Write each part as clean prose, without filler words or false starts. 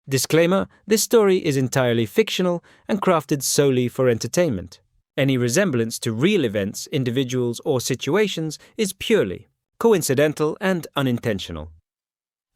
Disclaimer: this story is entirely fictional and crafted solely for entertainment. Any resemblance to real events, individuals, or situations is purely coincidental and unintentional.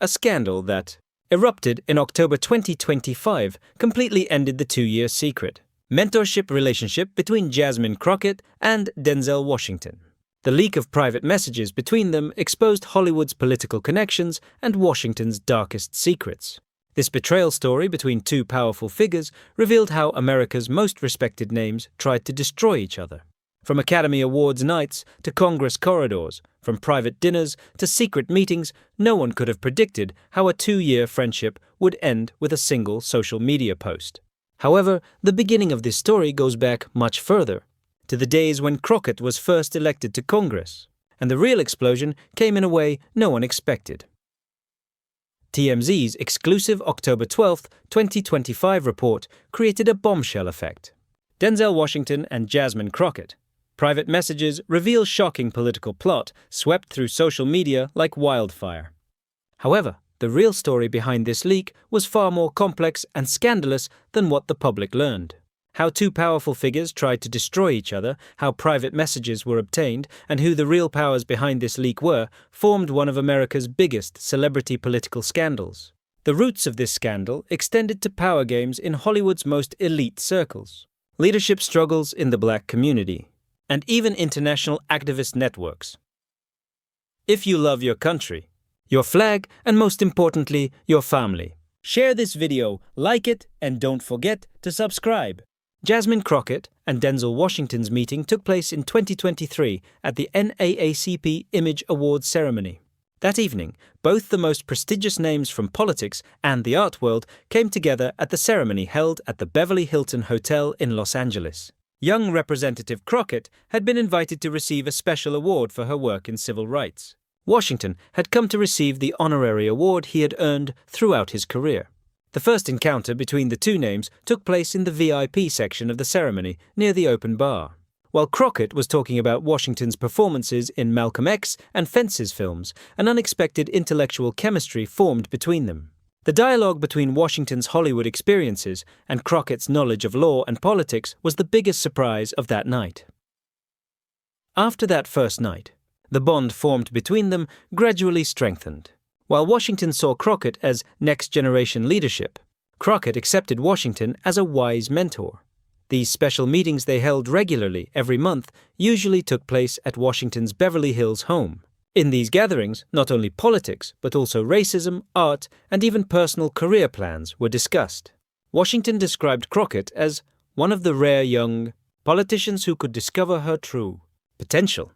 A scandal that erupted in October 2025 completely ended the two-year secret mentorship relationship between Jasmine Crockett and Denzel Washington. The leak of private messages between them exposed Hollywood's political connections and Washington's darkest secrets. This betrayal story between two powerful figures revealed how America's most respected names tried to destroy each other. From Academy Awards nights to Congress corridors, from private dinners to secret meetings, no one could have predicted how a two-year friendship would end with a single social media post. However, the beginning of this story goes back much further, to the days when Crockett was first elected to Congress, and the real explosion came in a way no one expected. TMZ's exclusive October 12, 2025 report created a bombshell effect. Denzel Washington and Jasmine Crockett. Private messages reveal shocking political plot swept through social media like wildfire. However, the real story behind this leak was far more complex and scandalous than what the public learned. How two powerful figures tried to destroy each other, how private messages were obtained, and who the real powers behind this leak were, formed one of America's biggest celebrity political scandals. The roots of this scandal extended to power games in Hollywood's most elite circles, leadership struggles in the black community, and even international activist networks. If you love your country, your flag, and most importantly, your family, share this video, like it, and don't forget to subscribe. Jasmine Crockett and Denzel Washington's meeting took place in 2023 at the NAACP Image Awards ceremony. That evening, both the most prestigious names from politics and the art world came together at the ceremony held at the Beverly Hilton Hotel in Los Angeles. Young Representative Crockett had been invited to receive a special award for her work in civil rights. Washington had come to receive the honorary award he had earned throughout his career. The first encounter between the two names took place in the VIP section of the ceremony near the open bar. While Crockett was talking about Washington's performances in Malcolm X and Fences films, an unexpected intellectual chemistry formed between them. The dialogue between Washington's Hollywood experiences and Crockett's knowledge of law and politics was the biggest surprise of that night. After that first night, the bond formed between them gradually strengthened. While Washington saw Crockett as next-generation leadership, Crockett accepted Washington as a wise mentor. These special meetings they held regularly every month usually took place at Washington's Beverly Hills home. In these gatherings, not only politics, but also racism, art, and even personal career plans were discussed. Washington described Crockett as one of the rare young politicians who could discover her true potential.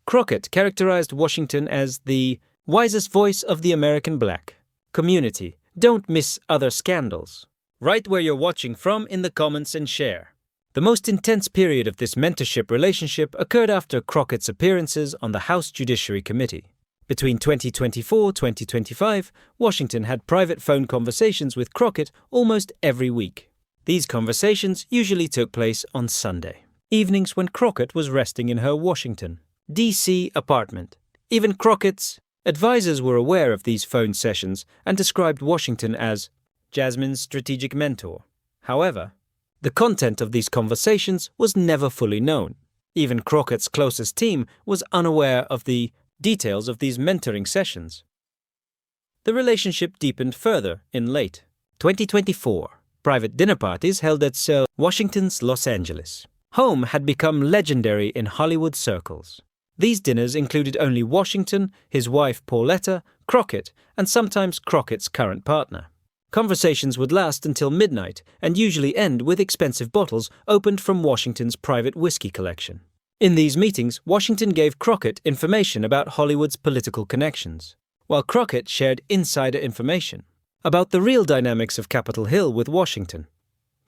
Crockett characterized Washington as the wisest voice of the American black community. Don't miss other scandals. Write where you're watching from in the comments and share. The most intense period of this mentorship relationship occurred after Crockett's appearances on the House Judiciary Committee. Between 2024-2025, Washington had private phone conversations with Crockett almost every week. These conversations usually took place on Sunday evenings when Crockett was resting in her Washington, D.C. apartment. Even Crockett's advisors were aware of these phone sessions and described Washington as Jasmine's strategic mentor. However, the content of these conversations was never fully known. Even Crockett's closest team was unaware of the details of these mentoring sessions. The relationship deepened further in late 2024. Private dinner parties held at Sir Washington's Los Angeles home had become legendary in Hollywood circles. These dinners included only Washington, his wife Pauletta, Crockett, and sometimes Crockett's current partner. Conversations would last until midnight and usually end with expensive bottles opened from Washington's private whiskey collection. In these meetings, Washington gave Crockett information about Hollywood's political connections, while Crockett shared insider information about the real dynamics of Capitol Hill with Washington.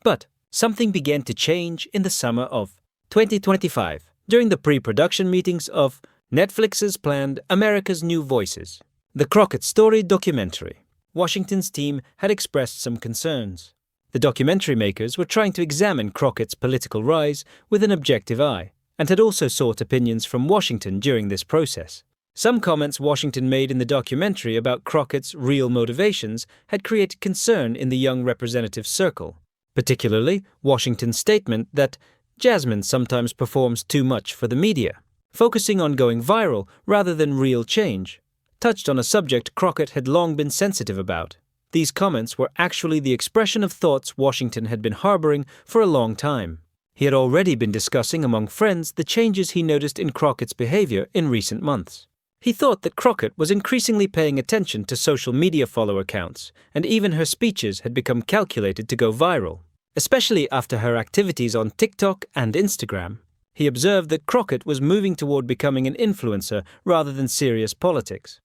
But something began to change in the summer of 2025 during the pre-production meetings of Netflix's planned America's New Voices, the Crockett Story documentary. Washington's team had expressed some concerns. The documentary makers were trying to examine Crockett's political rise with an objective eye, and had also sought opinions from Washington during this process. Some comments Washington made in the documentary about Crockett's real motivations had created concern in the young representative's circle, particularly Washington's statement that Jasmine sometimes performs too much for the media, focusing on going viral rather than real change, touched on a subject Crockett had long been sensitive about. These comments were actually the expression of thoughts Washington had been harboring for a long time. He had already been discussing among friends the changes he noticed in Crockett's behavior in recent months. He thought that Crockett was increasingly paying attention to social media follower counts, and even her speeches had become calculated to go viral, especially after her activities on TikTok and Instagram. He observed that Crockett was moving toward becoming an influencer rather than serious politics.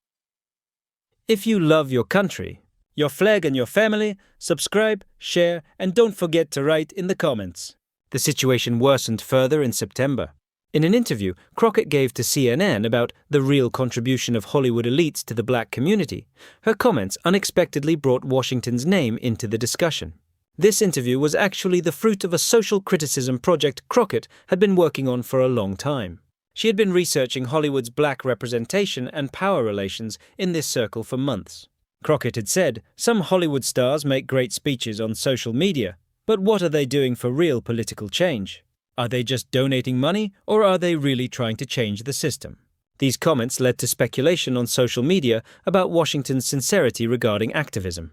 If you love your country, your flag and your family, subscribe, share, and don't forget to write in the comments. The situation worsened further in September. In an interview Crockett gave to CNN about the real contribution of Hollywood elites to the black community, her comments unexpectedly brought Washington's name into the discussion. This interview was actually the fruit of a social criticism project Crockett had been working on for a long time. She had been researching Hollywood's black representation and power relations in this circle for months. Crockett had said, "Some Hollywood stars make great speeches on social media, but what are they doing for real political change? Are they just donating money, or are they really trying to change the system?" These comments led to speculation on social media about Washington's sincerity regarding activism.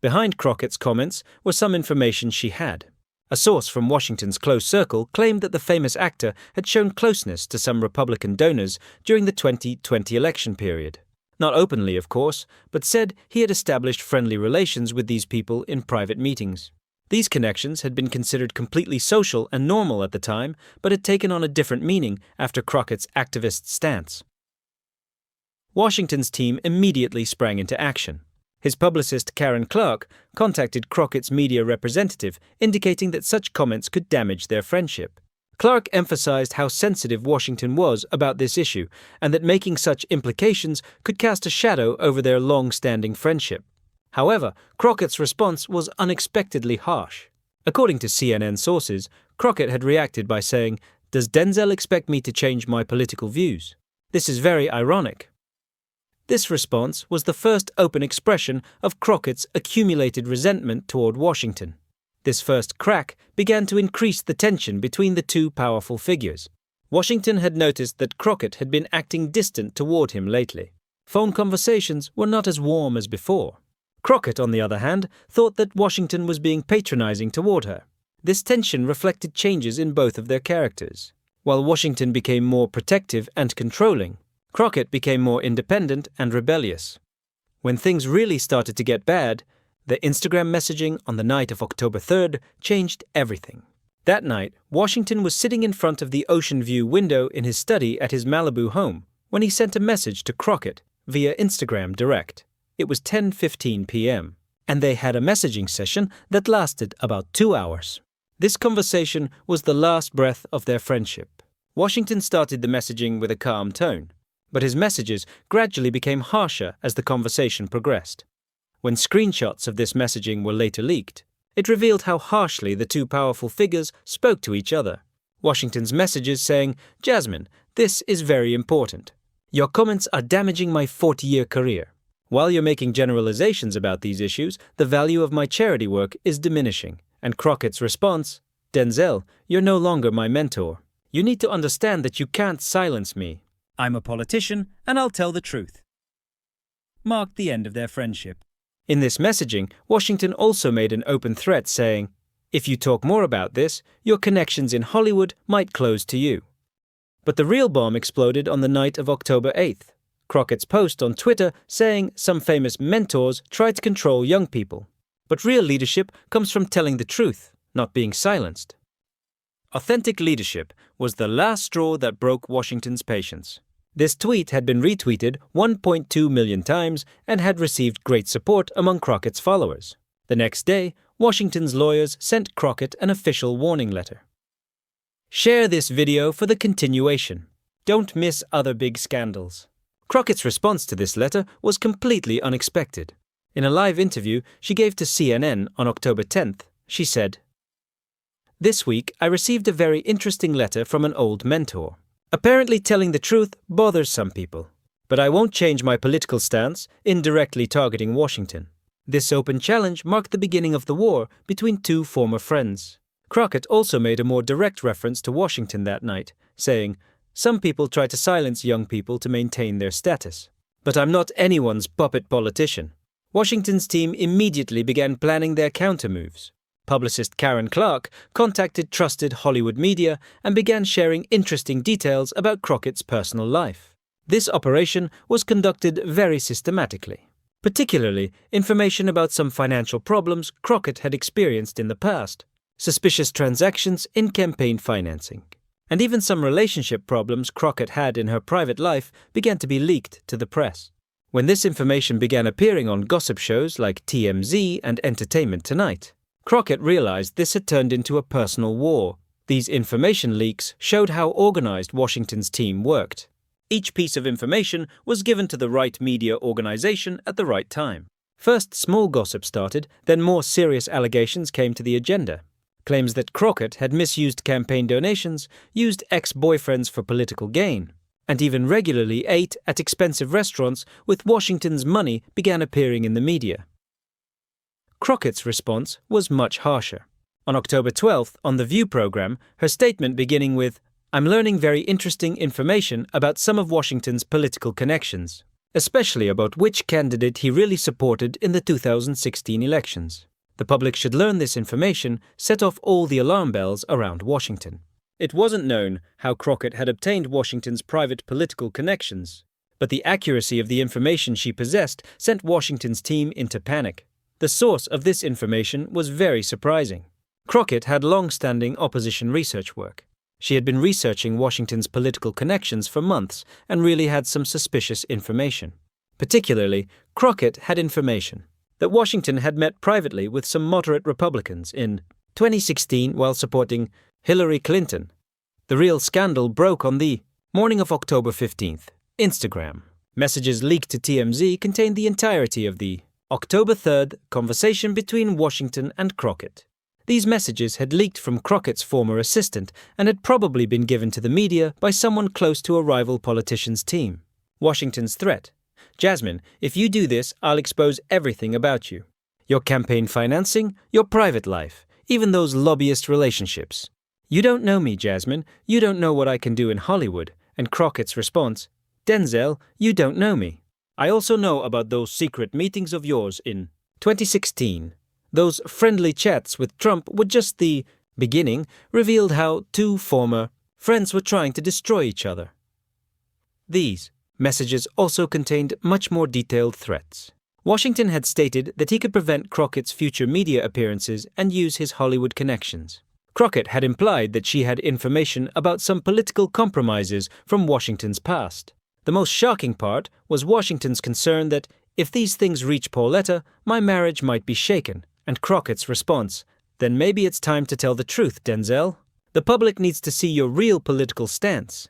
Behind Crockett's comments was some information she had. A source from Washington's close circle claimed that the famous actor had shown closeness to some Republican donors during the 2020 election period. Not openly, of course, but said he had established friendly relations with these people in private meetings. These connections had been considered completely social and normal at the time, but had taken on a different meaning after Crockett's activist stance. Washington's team immediately sprang into action. His publicist Karen Clark contacted Crockett's media representative, indicating that such comments could damage their friendship. Clark emphasized how sensitive Washington was about this issue, and that making such implications could cast a shadow over their long-standing friendship. However, Crockett's response was unexpectedly harsh. According to CNN sources, Crockett had reacted by saying, "Does Denzel expect me to change my political views? This is very ironic." This response was the first open expression of Crockett's accumulated resentment toward Washington. This first crack began to increase the tension between the two powerful figures. Washington had noticed that Crockett had been acting distant toward him lately. Phone conversations were not as warm as before. Crockett, on the other hand, thought that Washington was being patronizing toward her. This tension reflected changes in both of their characters. While Washington became more protective and controlling, Crockett became more independent and rebellious. When things really started to get bad, the Instagram messaging on the night of October 3rd changed everything. That night, Washington was sitting in front of the ocean view window in his study at his Malibu home when he sent a message to Crockett via Instagram Direct. It was 10:15 p.m., and they had a messaging session that lasted about 2 hours. This conversation was the last breath of their friendship. Washington started the messaging with a calm tone, but his messages gradually became harsher as the conversation progressed. When screenshots of this messaging were later leaked, it revealed how harshly the two powerful figures spoke to each other. Washington's messages saying, "Jasmine, this is very important. Your comments are damaging my 40-year career. While you're making generalizations about these issues, the value of my charity work is diminishing." And Crockett's response, "Denzel, you're no longer my mentor. You need to understand that you can't silence me. I'm a politician, and I'll tell the truth." Marked the end of their friendship. In this messaging, Washington also made an open threat saying, "If you talk more about this, your connections in Hollywood might close to you." But the real bomb exploded on the night of October 8th. Crockett's post on Twitter saying some famous mentors try to control young people. But real leadership comes from telling the truth, not being silenced. Authentic leadership was the last straw that broke Washington's patience. This tweet had been retweeted 1.2 million times and had received great support among Crockett's followers. The next day, Washington's lawyers sent Crockett an official warning letter. Share this video for the continuation. Don't miss other big scandals. Crockett's response to this letter was completely unexpected. In a live interview she gave to CNN on October 10th, she said, "This week I received a very interesting letter from an old mentor. Apparently, telling the truth bothers some people. But I won't change my political stance, indirectly targeting Washington. This open challenge marked the beginning of the war between two former friends. Crockett also made a more direct reference to Washington that night, saying, "Some people try to silence young people to maintain their status. But I'm not anyone's puppet politician." Washington's team immediately began planning their counter-moves. Publicist Karen Clark contacted trusted Hollywood media and began sharing interesting details about Crockett's personal life. This operation was conducted very systematically. Particularly, information about some financial problems Crockett had experienced in the past, suspicious transactions in campaign financing, and even some relationship problems Crockett had in her private life began to be leaked to the press. When this information began appearing on gossip shows like TMZ and Entertainment Tonight, Crockett realized this had turned into a personal war. These information leaks showed how organized Washington's team worked. Each piece of information was given to the right media organization at the right time. First, small gossip started, then more serious allegations came to the agenda. Claims that Crockett had misused campaign donations, used ex-boyfriends for political gain, and even regularly ate at expensive restaurants with Washington's money began appearing in the media. Crockett's response was much harsher. On October 12th, on The View program, her statement beginning with, "I'm learning very interesting information about some of Washington's political connections, especially about which candidate he really supported in the 2016 elections. The public should learn this information," set off all the alarm bells around Washington. It wasn't known how Crockett had obtained Washington's private political connections, but the accuracy of the information she possessed sent Washington's team into panic. The source of this information was very surprising. Crockett had long-standing opposition research work. She had been researching Washington's political connections for months and really had some suspicious information. Particularly, Crockett had information that Washington had met privately with some moderate Republicans in 2016 while supporting Hillary Clinton. The real scandal broke on the morning of October 15th. Instagram. Messages leaked to TMZ contained the entirety of the October 3rd conversation between Washington and Crockett. These messages had leaked from Crockett's former assistant and had probably been given to the media by someone close to a rival politician's team. Washington's threat: "Jasmine, if you do this, I'll expose everything about you. Your campaign financing, your private life, even those lobbyist relationships. You don't know me, Jasmine. You don't know what I can do in Hollywood." And Crockett's response: "Denzel, you don't know me. I also know about those secret meetings of yours in 2016. Those friendly chats with Trump were just the beginning, revealed how two former friends were trying to destroy each other." These messages also contained much more detailed threats. Washington had stated that he could prevent Crockett's future media appearances and use his Hollywood connections. Crockett had implied that she had information about some political compromises from Washington's past. The most shocking part was Washington's concern that, if these things reach Pauletta, my marriage might be shaken, and Crockett's response: "Then maybe it's time to tell the truth, Denzel. The public needs to see your real political stance.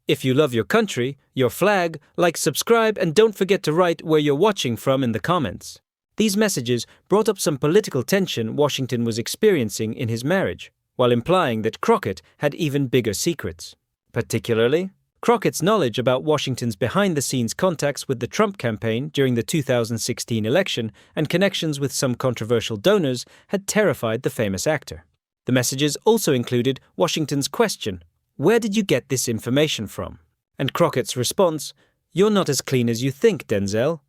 If you love your country, your flag, like, subscribe, and don't forget to write where you're watching from in the comments." These messages brought up some political tension Washington was experiencing in his marriage, while implying that Crockett had even bigger secrets. Particularly, Crockett's knowledge about Washington's behind-the-scenes contacts with the Trump campaign during the 2016 election and connections with some controversial donors had terrified the famous actor. The messages also included Washington's question: "Where did you get this information from?" And Crockett's response: "You're not as clean as you think, Denzel."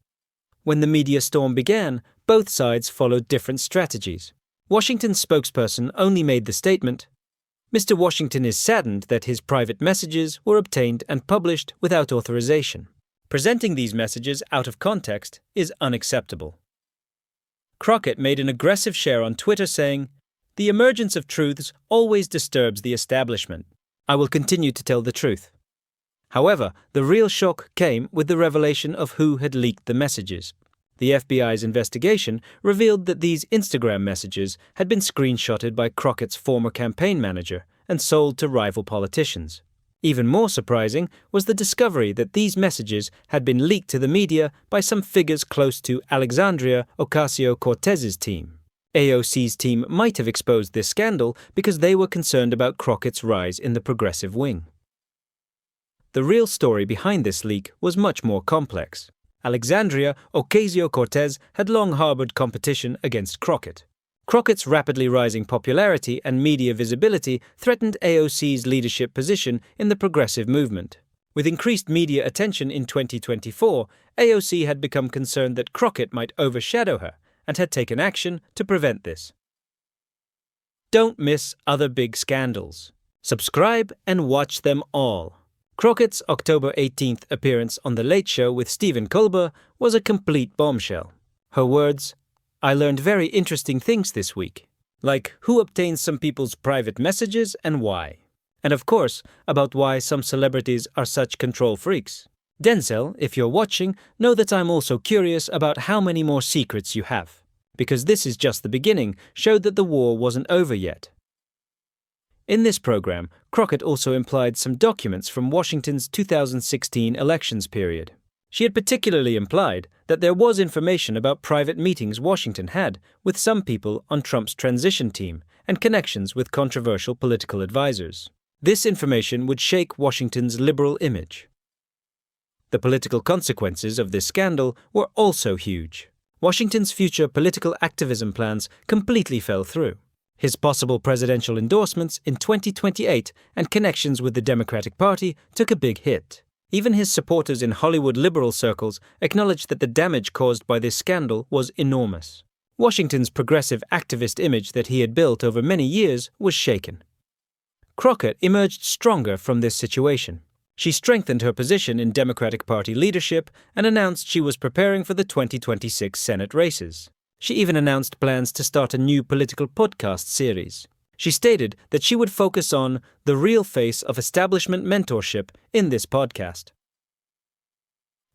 When the media storm began, both sides followed different strategies. Washington's spokesperson only made the statement, "Mr. Washington is saddened that his private messages were obtained and published without authorization. Presenting these messages out of context is unacceptable." Crockett made an aggressive share on Twitter saying, "The emergence of truths always disturbs the establishment. I will continue to tell the truth." However, the real shock came with the revelation of who had leaked the messages. The FBI's investigation revealed that these Instagram messages had been screenshotted by Crockett's former campaign manager and sold to rival politicians. Even more surprising was the discovery that these messages had been leaked to the media by some figures close to Alexandria Ocasio-Cortez's team. AOC's team might have exposed this scandal because they were concerned about Crockett's rise in the progressive wing. The real story behind this leak was much more complex. Alexandria Ocasio-Cortez had long harbored competition against Crockett. Crockett's rapidly rising popularity and media visibility threatened AOC's leadership position in the progressive movement. With increased media attention in 2024, AOC had become concerned that Crockett might overshadow her and had taken action to prevent this. Don't miss other big scandals. Subscribe and watch them all. Crockett's October 18th appearance on The Late Show with Stephen Colbert was a complete bombshell. Her words, "I learned very interesting things this week, like who obtains some people's private messages and why. And of course, about why some celebrities are such control freaks. Denzel, if you're watching, know that I'm also curious about how many more secrets you have. Because this is just the beginning, showed that the war wasn't over yet." In this program, Crockett also implied some documents from Washington's 2016 elections period. She had particularly implied that there was information about private meetings Washington had with some people on Trump's transition team and connections with controversial political advisors. This information would shake Washington's liberal image. The political consequences of this scandal were also huge. Washington's future political activism plans completely fell through. His possible presidential endorsements in 2028 and connections with the Democratic Party took a big hit. Even his supporters in Hollywood liberal circles acknowledged that the damage caused by this scandal was enormous. Washington's progressive activist image that he had built over many years was shaken. Crockett emerged stronger from this situation. She strengthened her position in Democratic Party leadership and announced she was preparing for the 2026 Senate races. She even announced plans to start a new political podcast series. She stated that she would focus on the real face of establishment mentorship in this podcast.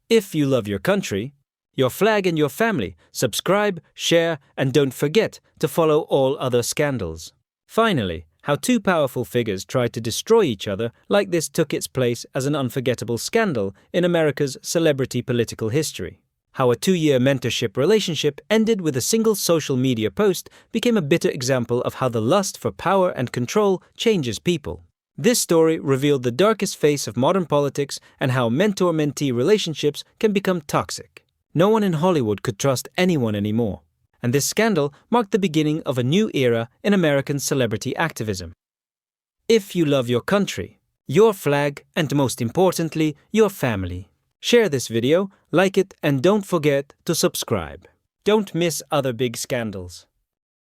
If you love your country, your flag and your family, subscribe, share, and don't forget to follow all other scandals. Finally, how two powerful figures tried to destroy each other like this took its place as an unforgettable scandal in America's celebrity political history. How a 2-year mentorship relationship ended with a single social media post became a bitter example of how the lust for power and control changes people. This story revealed the darkest face of modern politics and how mentor-mentee relationships can become toxic. No one in Hollywood could trust anyone anymore. And this scandal marked the beginning of a new era in American celebrity activism. If you love your country, your flag, and most importantly, your family, share this video, like it, and don't forget to subscribe. Don't miss other big scandals.